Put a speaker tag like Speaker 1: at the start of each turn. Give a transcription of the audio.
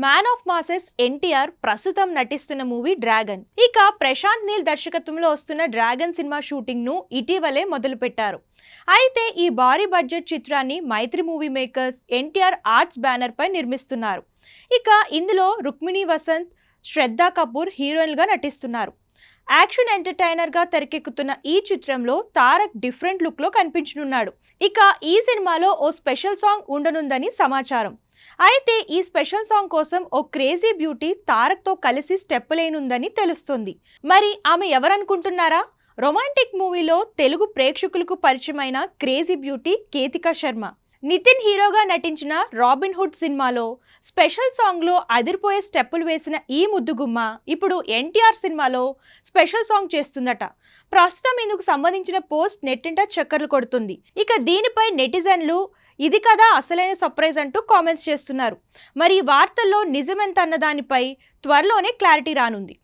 Speaker 1: Man of masses NTR ప్రస్తుతం నటిస్తున్న movie dragon. ఇక ప్రశాంత్ నీల్ దర్శకత్వంలో వస్తున్న డ్రాగన్ సినిమా షూటింగ్ ను ఇటీవలే మొదలుపెట్టారు. అయితే ఈ భారీ బడ్జెట్ చిత్రాన్ని Mythri Movie Makers NTR Arts banner పై నిర్మిస్తున్నారు. ఇక ఇందులో రుక్మిణి వసంత్, శ్రద్ధా కపూర్ హీరోయిన్ గా నటిస్తున్నారు. యాక్షన్ ఎంటర్టైనర్ గా తెరకెక్కుతున్న ఈ చిత్రంలో తారక్ డిఫరెంట్ లుక్ లో కనిపించనున్నాడు. ఇక ఈ సినిమాలో ఓ స్పెషల్ సాంగ్ ఉండనుందని సమాచారం. అయితే ఈ స్పెషల్ సాంగ్ కోసం ఓ క్రేజీ బ్యూటీ తారక్ తో కలిసి స్టెప్ లేనుందని తెలుస్తుంది. మరి ఆమె ఎవరనుకుంటున్నారా? రొమాంటిక్ మూవీలో తెలుగు ప్రేక్షకులకు పరిచయమైన క్రేజీ బ్యూటీ కేతికా శర్మ. నితిన్ హీరోగా నటించిన రాబిన్ హుడ్ సినిమాలో స్పెషల్ సాంగ్లో అదిరిపోయే స్టెప్పులు వేసిన ఈ ముద్దుగుమ్మ ఇప్పుడు ఎన్టీఆర్ సినిమాలో స్పెషల్ సాంగ్ చేస్తుందట. ప్రస్తుతం ఇందుకు సంబంధించిన పోస్ట్ నెట్టింట చక్కర్లు కొడుతుంది. ఇక దీనిపై నెటిజన్లు ఇది కదా అసలైన సర్ప్రైజ్ అంటూ కామెంట్స్ చేస్తున్నారు. మరి ఈ వార్తల్లో నిజమెంత అన్న దానిపై త్వరలోనే క్లారిటీ రానుంది.